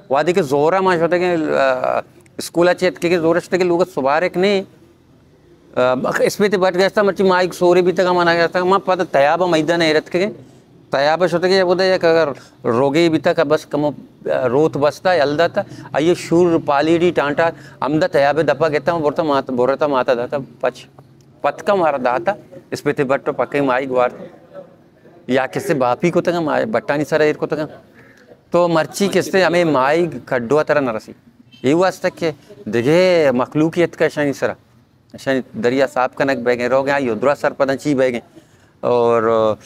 वादी के जोरा मा होते के स्कूला चेत के जोरस्ट के लोग सुबारक ने इसमें ते बट गया मर्ची माइक सोरे भी तक माना गया था मा पद तयाब मैदान एरत के तयाब होते के बोलते अगर रोगे भी तक बस कम रोत बसता यलदा था आइए शूर पालीडी टांटा अमदा तयाब दपा गेता बोरता माता दाता पच पतका मारा दाता इस पे ते बट पक्के माई ग्वार या किससे बापी को तक बट्टानी सरा एर को तक तो मर्ची किससे हमें माई खड्डुआ तरह नरसी ये वास्ते के देखे मखलूकियत का शनि सरा शनि दरिया साफ कनक बह गए रो गया युद्रा सर पदंची बह गए और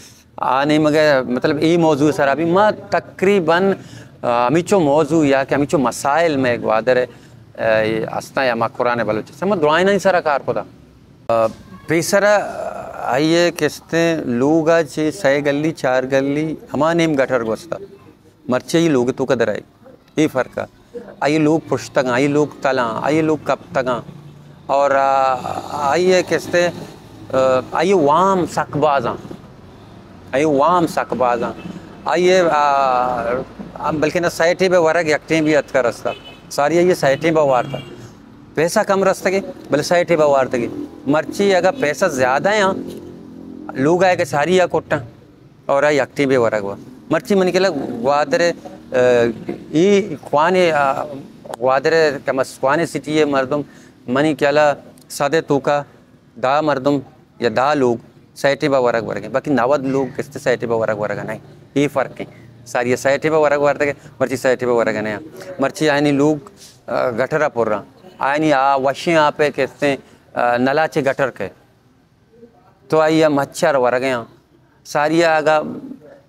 आने मगर मतलब ये मौजू सर अभी माँ तकरीबन अमीचो मौजू या कि अमीचो मसाइल में ग्वादर अस्ता या माँ कुरान बलोच सर मैं दुआई नहीं सरा कार को था पेसरा आइए किसते लोग आज सह गली चार गली हमारे नेम गठर गोस्ता मर्चे ही लोग तो कदर आए ये फ़र्क है आइए लोग पुश्तगा आइए लोग तला आइए लोग कब तगा और आइए किसते आइए वाम सकबाजा आइए वाम सकबाजा आइए बल्कि ना साइटे पे वर्ग यकटें भी अत का रास्ता सारी ये साइटें बवार था पैसा कम रास्ता के भले साइटें बवार था मर्ची अगर पैसा ज़्यादा है लोग आएगा सारी या कोट्टा और आ यकटें भी वर्ग हुआ मर्ची मन के लग वादरे ये ख्वाने वादरे कमस ख्वाने सिटी है मर्दम मनी क्या सादे तोका दा मर्दम या दा लोग साइटे बा वर्ग वर्ग है बाकी नवद लोग किसते साइटे बा वर्ग वर्ग नहीं ये फ़र्क है सारी साइटे बा वर्ग वर्ग है मर्ची साइटे बा वर्ग नहीं मर्ची आयनी लोग गठरा पुर रहा आयनी वशे यहाँ पे किसते नलाचे गटर के तो आइया मच्छर वर्ग यहाँ सारी आगा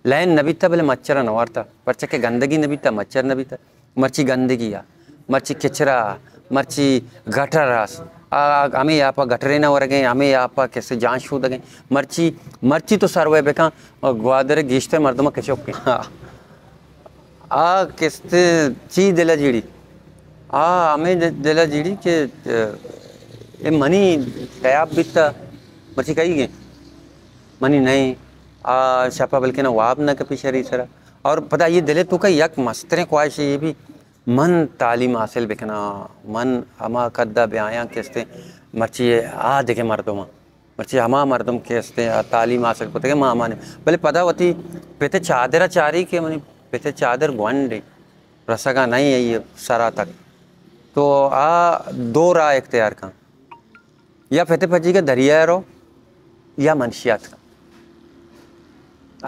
लैन नबीता भले मच्छर नवारता परचा के गंदगी नबीता मच्छर नबीता मर्ची गंदगी आ मर्ची किचरा मर्ची गटर रास हमें यहाँ पर गटरे ना वर्गे हमें यहाँ पर कैसे जांच शूद गए मर्ची मर्ची तो सरवे बेका ग्वादर गिश्ते मर्दमा कैसे ओके किसते ची दिला जीड़ी हमें दिला जीड़ी के ये मनी तयाब बीता मर्ची कही गए मनी नहीं छापा बल्कि ना वाब ना कपी शरी सरा और पता ये दिले तो का यक मस्तरे ख्वाहिश ये भी मन तालीम हासिल बिकना मन हमा कद्दा ब्याया किसते मर्ची देखे मर्दमा मर्ची हमा मर्दम किसते तालीम हासिल होते माँ माने भले पता होती पेते चादरा चारी के मनी पेते चादर गुंडे रसगा नहीं है ये सरा तक तो दो राह इख्तियार का या फेते फजी का दरिया रो या मनशियात का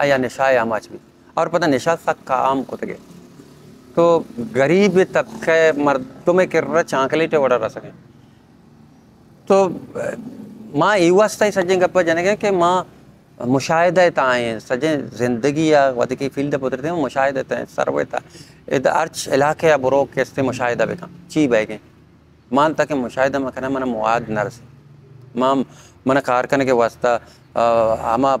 या निशा या माच भी और पता निशा तक काम को तक तो गरीब तबके मर्दों में किर्रा चांकलेटे वड़ा रह सके तो माँ युवास्ता ही सजें गप्पा जने कि माँ मुशाहिदा ताएं सजें ज़िंदगी या वध की फील्ड पुत्र थे मुशाहिदा ताएं सर्वे था इधर अर्च इलाके या बुरो कैसे मुशाहिदा बेका ची बैगे मान तक मुशाहिदा में करना मना मुआद नरस माँ मना कारखाने के वास्ता हमा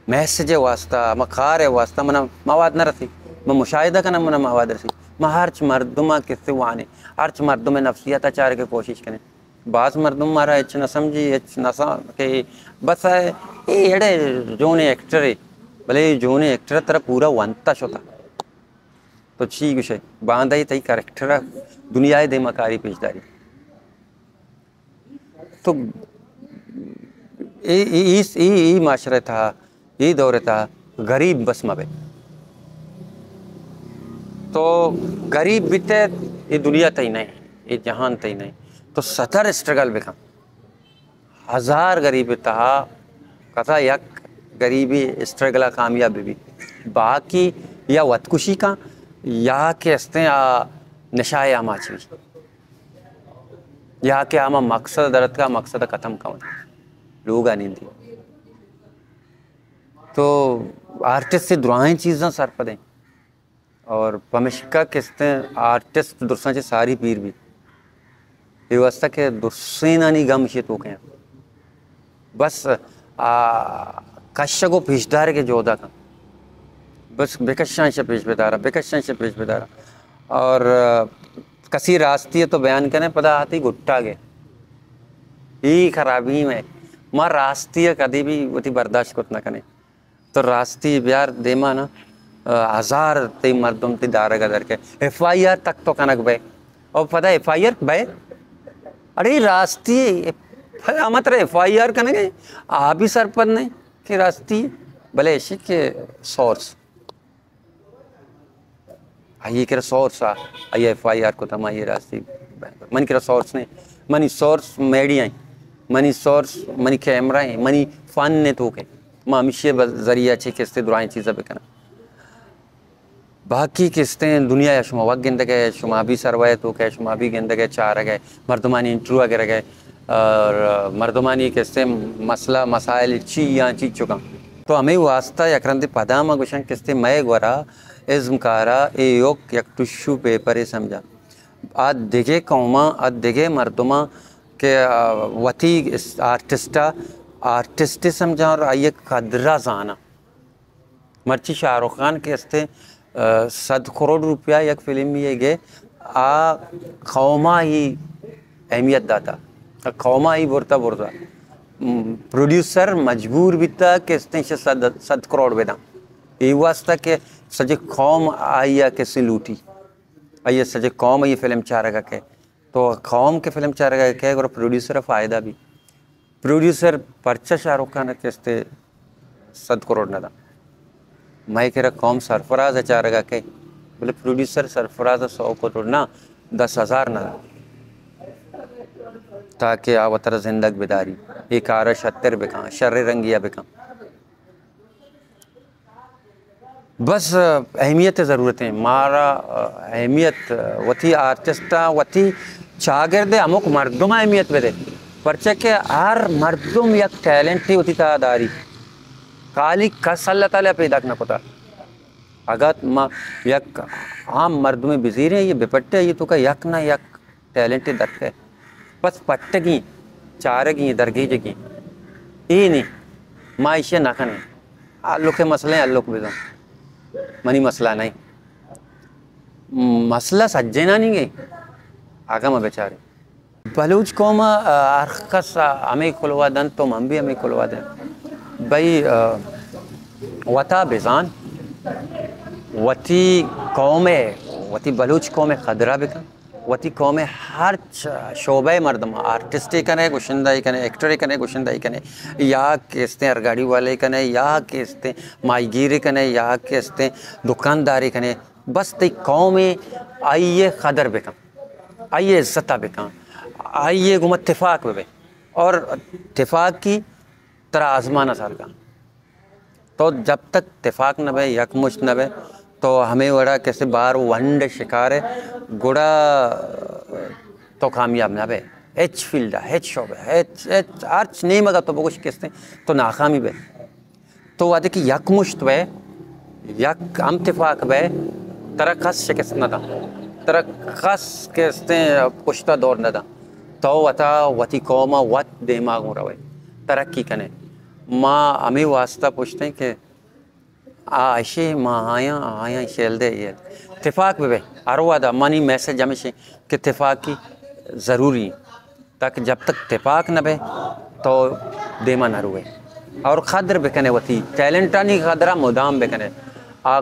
मैसेज वास्ता हमा कार वास्ता मना मवाद नरसी मैं मुशाहिदा का मना मवाद रसी मैं हर्च मर्दुमा किससे वाने हर्च मर्दुम में नफ्सियत अचार के कोशिश करें बास मर्दुम मारा एच न समझी एच नसा के बस है ये एड़े जोने एक्टर है भले जोने एक्टर तरह पूरा वंता होता तो ठीक विषय बांधा ही तई करेक्टर दुनिया दे मकारी पेशदारी तो ये माशरे था ये दौरे था गरीब बस मबे तो गरीब बीते ये दुनिया तई नहीं ये जहान तई नहीं तो सतर स्ट्रगल बेखा हजार गरीब तहा कथा यक गरीबी स्ट्रगल कामयाबी भी बाकी या वतकुशी का या के हस्ते नशा या माचवी या के आमा मकसद दर्द का मकसद खत्म का लोग आनी थी तो आर्टिस्ट से दुआएं चीज़ें सर पदें और पमिशका किस्ते आर्टिस्ट दुर्सा से सारी पीर भी व्यवस्था के दुर्सेनानी गम शे तो क्या बस कश्य को पेशदार के जोधा का बस बेकशां से पेश बेदारा और कसी रास्ती है तो बयान करें पता आती गुट्टा के ही खराबी में माँ राष्ट्रीय कभी भी वो बर्दाश्त कुछ ना कने तो राष्ट्रीय बिहार देमा ना 1000 ते मर्दम ते दारा गदर के FIR तक तो कनक बे और पता FIR बे अरे राष्ट्रीय मात्र FIR कनक आ भी सरपंच नहीं कि राष्ट्रीय भले ऐसे के सोर्स आइए के सोर्स आइए FIR को तमा ये राष्ट्रीय मन के सोर्स नहीं money source media money source money camera है मनी फन ने तो के मामिशे जरिया अच्छे किस्ते दुराएं चीज़ें बेकना बाकी किस्तें दुनिया या शुमा वक्त गिंद गए शुमा भी सरवाए तो क्या शुमा भी गिंद गए चार गए मर्दमानी इंटरव्यू वगैरह गए और मर्दमानी किस्तें मसला मसाइल ची चुका तो हमें वास्ता यकरंदे पदामा गुशन किस्तें मय गोरा इज़्मकारा ए योग यक टिश्यू पेपर समझा आज दिगे कौमा आज दिगे मर्दमा के वती आर्टिस्ट समझा और आइए कदरा जाना मर्ची शाहरुख खान के हस्ते 100 करोड़ रुपया एक फिल्म ये गए आ कौमा ही अहमियत दाता कौमा ही बुरता प्रोड्यूसर मजबूर भी था कि इसने 100 करोड़ बेदा ये वास्ता के सजे कौम आइया कैसे लूटी आइए सजे कौम ये फिल्म चारेगा के तो कौम के फिल्म चारेगा के और प्रोड्यूसर फ़ायदा भी प्रोड्यूसर पर्चा शाहरुख खान के हस्ते 100 करोड़ ना था मैं कह रहा कौम सरफराज है चारेगा के बोले प्रोड्यूसर सरफराज 100 करोड़ ना 10,000 ना ताकि आवतर जिंदग बेदारी एक आरा 76 बिका शर्र रंगिया बिका बस अहमियत ज़रूरत है मारा अहमियत वती आर्टिस्टा वती चागिर्दे अमुक मर्दुम अहमियत बेदे परचे के हर मर्दुम एक टैलेंट थी वती तादारी काली कस अल्लाह ताला पैदा करना पता अगर माँ यक आम मर्द में बिजीर है ये बेपट्टे ये तो का यक ना यक टैलेंट दर है बस पट्टगी चारगी दरगी जगी ये नहीं माइशे ना खाने आलू के मसले आलू के बेजा मनी मसला नहीं मसला सज्जे ना नहीं गई आगा मैं बेचारे बलूच कौम अरखस हमें खुलवा दन तो हम भी हमें खुलवा दें भाई वता बेजान वती कौम वती बलूच कौम खदरा बिका वती कौम हर शोबे मर्दम आर्टिस्ट कने गुशिंदाई कने एक्टर कने गुशिंदाई कने या केस्ते अरगाड़ी वाले कने या केस्ते माईगीर कने या केस्ते दुकानदारी कने बस ती कौम आइए खदर बिका आइए इज्जत बिका आइए गुमत इत्तेफाक बे और इत्तेफाक की तरह आजमाना साल का तो जब तक इत्तेफाक न बे यकमुश्त न बे तो हमें वड़ा कैसे बार वंड शिकार है गुड़ा तो कामयाब ना बे एच फील्ड एच शोब एच आर्च नहीं मगा तो बहुत किस्ते तो नाकामी बे तो वादे कि यकमुश्त बे यक हम इत्तेफाक बे तरह खस शिकस्त न था तरह खस किस्ते पुश्ता दौर न था तो वता वती कौमा वत दिमाग हो रहा है तरक्की कने माँ हमें वास्ता पूछते हैं कि आशे माँ आया शेल दे ये इत्तेफाक बे अरवादा मानी मैसेज हमेशा कि इत्तेफाक की ज़रूरी है ताकि जब तक इत्तेफाक न बे तो देमा न रुए और खदर बेकने वती टैलेंटानी खदरा मुदाम बेकने आ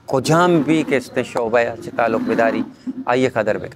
कुजाम भी के इस्ते शोबा अच्छे ताल्लुक बेदारी आइए खदर बेक